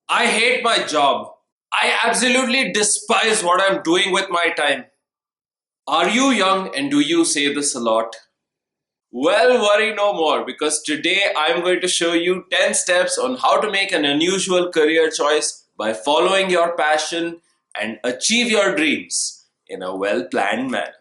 I hate my job. I absolutely despise what I'm doing with my time. Are you young and do you say this a lot? Well, worry no more because today I'm going to show you 10 steps on how to make an unusual career choice by following your passion and achieve your dreams in a well planned manner.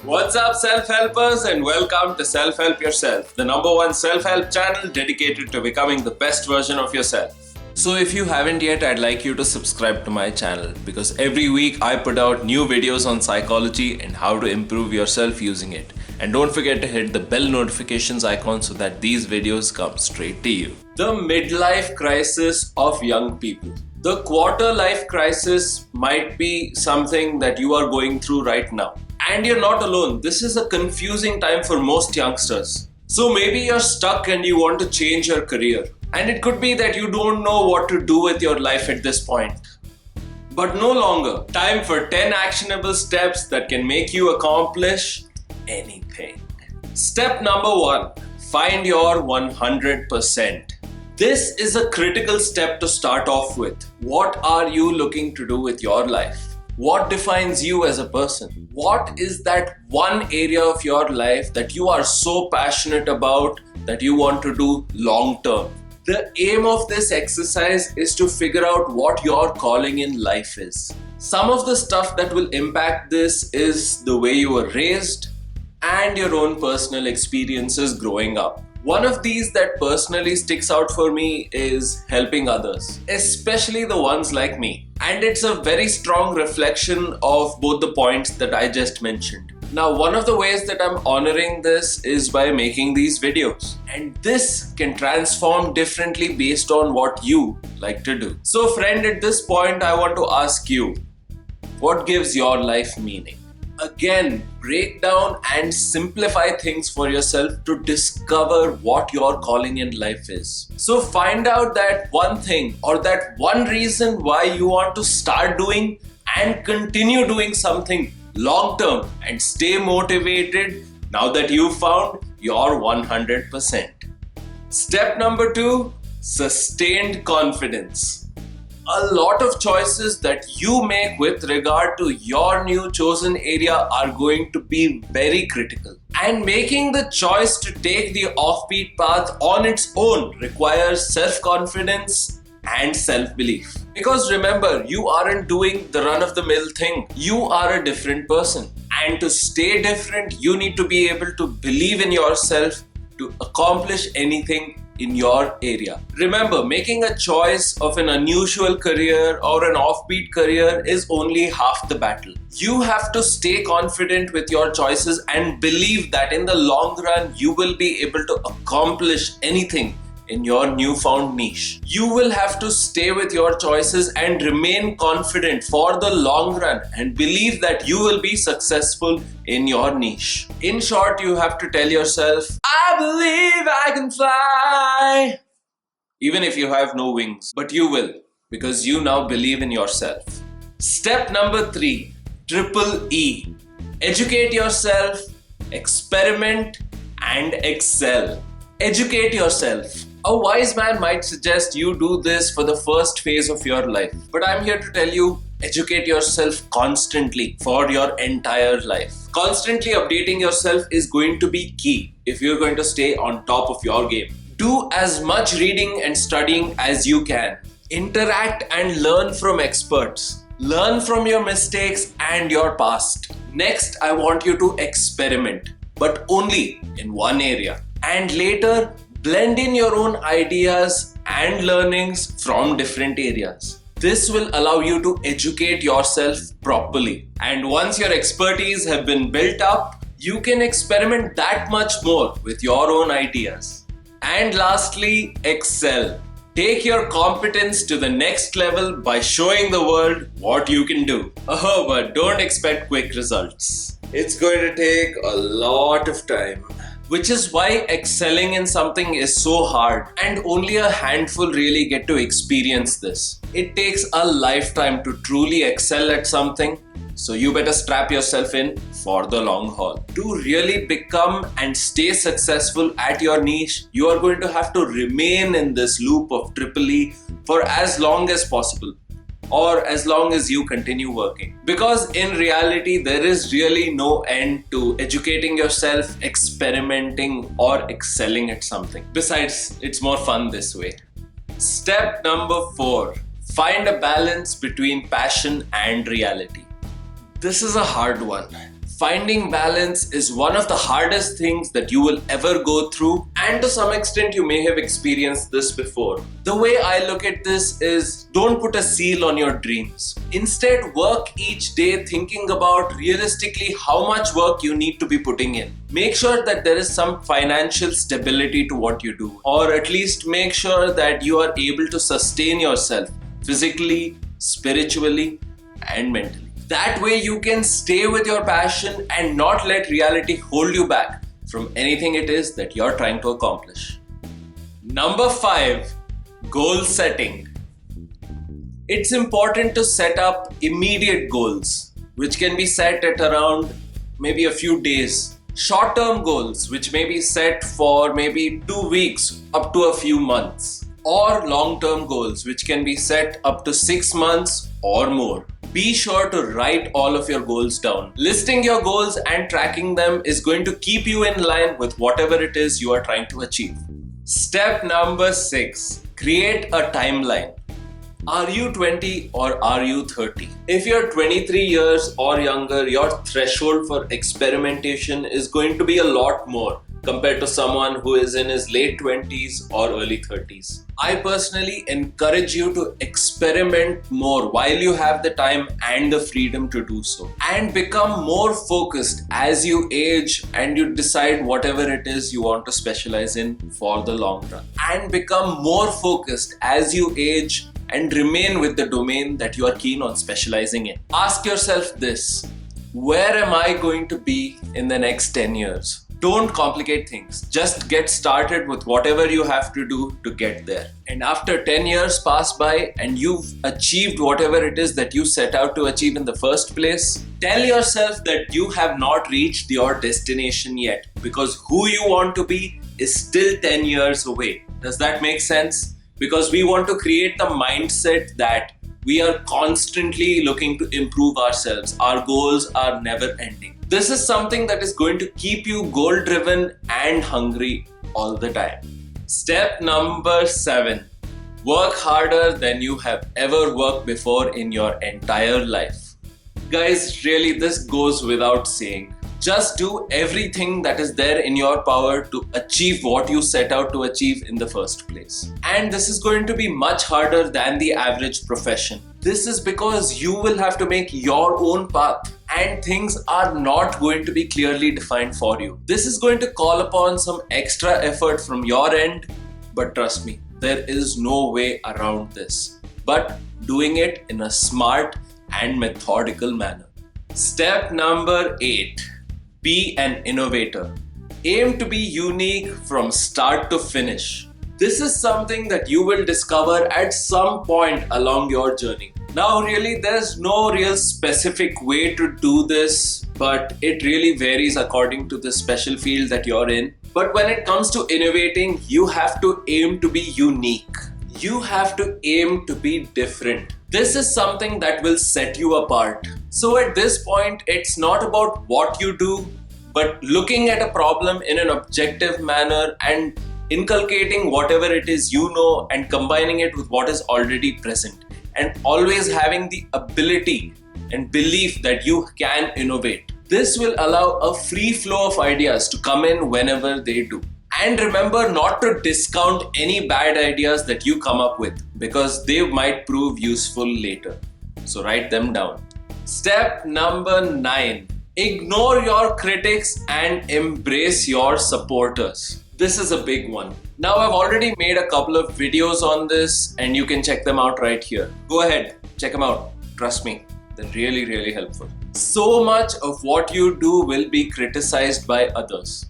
What's up, self-helpers, and welcome to Self Help Yourself, the number one self-help channel dedicated to becoming the best version of yourself. So if you haven't yet, I'd like you to subscribe to my channel because every week I put out new videos on psychology and how to improve yourself using it. And don't forget to hit the bell notifications icon so that these videos come straight to you. The midlife crisis of young people. The quarter life crisis might be something that you are going through right now. And you're not alone. This is a confusing time for most youngsters. So maybe you're stuck and you want to change your career. And it could be that you don't know what to do with your life at this point. But no longer. Time for 10 actionable steps that can make you accomplish anything. Step number 1. Find your 100%. This is a critical step to start off with. What are you looking to do with your life? What defines you as a person? What is that one area of your life that you are so passionate about that you want to do long term? The aim of this exercise is to figure out what your calling in life is. Some of the stuff that will impact this is the way you were raised and your own personal experiences growing up. One of these that personally sticks out for me is helping others, especially the ones like me. And it's a very strong reflection of both the points that I just mentioned. Now, one of the ways that I'm honoring this is by making these videos. And this can transform differently based on what you like to do. So friend, at this point, I want to ask you, what gives your life meaning? Again, break down and simplify things for yourself to discover what your calling in life is. So find out that one thing or that one reason why you want to start doing and continue doing something long term and stay motivated now that you've found your 100%. Step number 2, sustained confidence. A lot of choices that you make with regard to your new chosen area are going to be very critical. And making the choice to take the offbeat path on its own requires self-confidence and self-belief. Because remember, you aren't doing the run-of-the-mill thing. You are a different person. And to stay different, you need to be able to believe in yourself to accomplish anything in your area. Remember, making a choice of an unusual career or an offbeat career is only half the battle. You have to stay confident with your choices and believe that in the long run, you will be able to accomplish anything in your newfound niche. You will have to stay with your choices and remain confident for the long run and believe that you will be successful in your niche. In short, you have to tell yourself, I believe I can fly. Even if you have no wings, but you will because you now believe in yourself. Step number 3, triple E. Educate yourself, experiment, and excel. Educate yourself. A wise man might suggest you do this for the first phase of your life. But I'm here to tell you, educate yourself constantly for your entire life. Constantly updating yourself is going to be key if you're going to stay on top of your game. Do as much reading and studying as you can. Interact and learn from experts. Learn from your mistakes and your past. Next, I want you to experiment, but only in one area. And later, blend in your own ideas and learnings from different areas. This will allow you to educate yourself properly. And once your expertise have been built up, you can experiment that much more with your own ideas. And lastly, excel. Take your competence to the next level by showing the world what you can do. Oh, but don't expect quick results. It's going to take a lot of time. Which is why excelling in something is so hard and only a handful really get to experience this. It takes a lifetime to truly excel at something. So you better strap yourself in for the long haul. To really become and stay successful at your niche, you are going to have to remain in this loop of Triple E for as long as possible, or as long as you continue working. Because in reality, there is really no end to educating yourself, experimenting, or excelling at something. Besides, it's more fun this way. Step number 4. Find a balance between passion and reality. This is a hard one. Finding balance is one of the hardest things that you will ever go through, and to some extent you may have experienced this before. The way I look at this is, don't put a seal on your dreams. Instead, work each day thinking about realistically how much work you need to be putting in. Make sure that there is some financial stability to what you do, or at least make sure that you are able to sustain yourself physically, spiritually, and mentally. That way you can stay with your passion and not let reality hold you back from anything it is that you're trying to accomplish. Number 5, goal setting. It's important to set up immediate goals, which can be set at around maybe a few days. Short-term goals, which may be set for maybe 2 weeks up to a few months. Or long-term goals, which can be set up to 6 months or more. Be sure to write all of your goals down. Listing your goals and tracking them is going to keep you in line with whatever it is you are trying to achieve. Step number 6. Create a timeline. Are you 20 or are you 30? If you're 23 years or younger, your threshold for experimentation is going to be a lot more compared to someone who is in his late 20s or early 30s. I personally encourage you to experiment more while you have the time and the freedom to do so, and become more focused as you age and you decide whatever it is you want to specialize in for the long run. And become more focused as you age and remain with the domain that you are keen on specializing in. Ask yourself this: where am I going to be in the next 10 years? Don't complicate things. Just get started with whatever you have to do to get there. And after 10 years pass by and you've achieved whatever it is that you set out to achieve in the first place, tell yourself that you have not reached your destination yet, because who you want to be is still 10 years away. Does that make sense? Because we want to create the mindset that we are constantly looking to improve ourselves. Our goals are never ending. This is something that is going to keep you goal-driven and hungry all the time. Step number 7. Work harder than you have ever worked before in your entire life. Guys, really, this goes without saying. Just do everything that is there in your power to achieve what you set out to achieve in the first place. And this is going to be much harder than the average profession. This is because you will have to make your own path, and things are not going to be clearly defined for you. This is going to call upon some extra effort from your end, but trust me, there is no way around this. But doing it in a smart and methodical manner. Step number 8. Be an innovator. Aim to be unique from start to finish. This is something that you will discover at some point along your journey. Now, really, there's no real specific way to do this, but it really varies according to the special field that you're in. But when it comes to innovating, you have to aim to be unique. You have to aim to be different. This is something that will set you apart. So at this point, it's not about what you do, but looking at a problem in an objective manner and inculcating whatever it is you know and combining it with what is already present, and always having the ability and belief that you can innovate. This will allow a free flow of ideas to come in whenever they do. And remember not to discount any bad ideas that you come up with, because they might prove useful later. So write them down. Step number 9. Ignore your critics and embrace your supporters. This is a big one. Now, I've already made a couple of videos on this and you can check them out right here. Go ahead, check them out. Trust me, they're really, really helpful. So much of what you do will be criticized by others.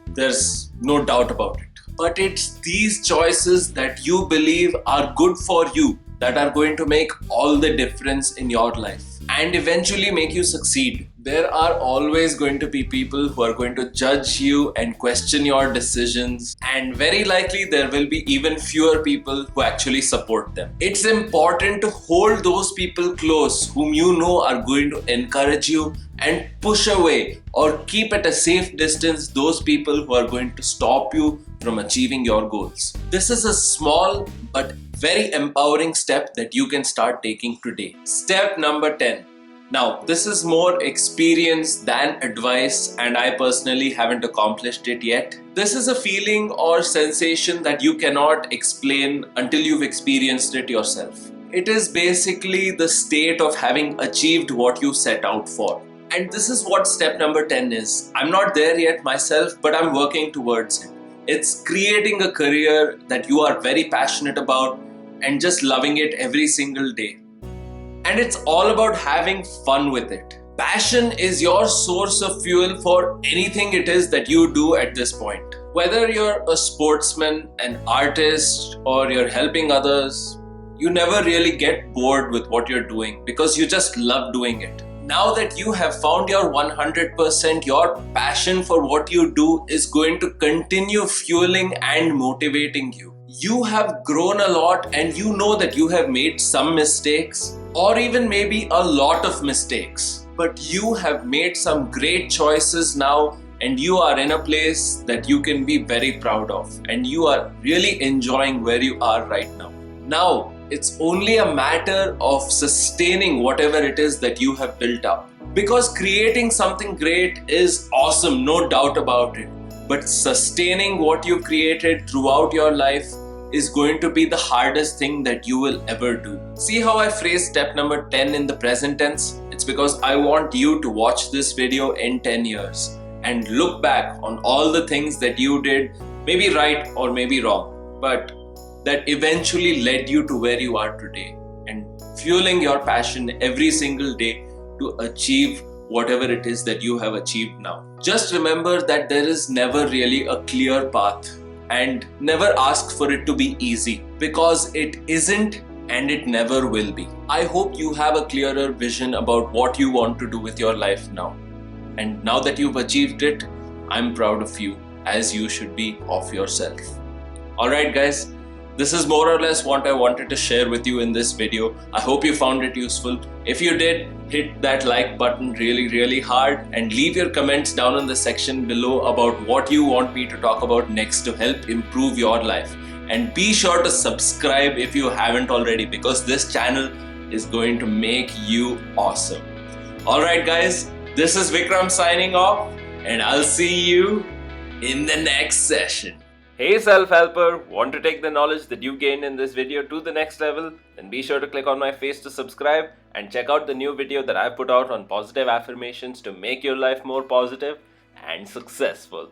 There's no doubt about it. But it's these choices that you believe are good for you that are going to make all the difference in your life. and eventually make you succeed. There are always going to be people who are going to judge you and question your decisions, and very likely there will be even fewer people who actually support them. It's important to hold those people close whom you know are going to encourage you, and push away or keep at a safe distance those people who are going to stop you from achieving your goals. This is a small but very empowering step that you can start taking today. Step number 10. Now, this is more experience than advice, and I personally haven't accomplished it yet. This is a feeling or sensation that you cannot explain until you've experienced it yourself. It is basically the state of having achieved what you set out for. And this is what step number 10 is. I'm not there yet myself, but I'm working towards it. It's creating a career that you are very passionate about and just loving it every single day. And it's all about having fun with it. Passion is your source of fuel for anything it is that you do at this point. Whether you're a sportsman, an artist, or you're helping others, you never really get bored with what you're doing because you just love doing it. Now that you have found your 100%, your passion for what you do is going to continue fueling and motivating you. You have grown a lot, and you know that you have made some mistakes, or even maybe a lot of mistakes. But you have made some great choices now, and you are in a place that you can be very proud of, and you are really enjoying where you are right now. Now, it's only a matter of sustaining whatever it is that you have built up. Because creating something great is awesome, no doubt about it. But sustaining what you've created throughout your life is going to be the hardest thing that you will ever do. See how I phrased step number 10 in the present tense? It's because I want you to watch this video in 10 years and look back on all the things that you did, maybe right or maybe wrong, but that eventually led you to where you are today, and fueling your passion every single day to achieve whatever it is that you have achieved now. Just remember that there is never really a clear path, and never ask for it to be easy, because it isn't and it never will be. I hope you have a clearer vision about what you want to do with your life now. And now that you've achieved it, I'm proud of you, as you should be of yourself. Alright guys, this is more or less what I wanted to share with you in this video. I hope you found it useful. If you did, hit that like button really hard, and leave your comments down in the section below about what you want me to talk about next to help improve your life. And be sure to subscribe if you haven't already, because this channel is going to make you awesome. Alright guys, this is Vikram signing off, and I'll see you in the next session. Hey self-helper, want to take the knowledge that you gained in this video to the next level? Then be sure to click on my face to subscribe, and check out the new video that I put out on positive affirmations to make your life more positive and successful.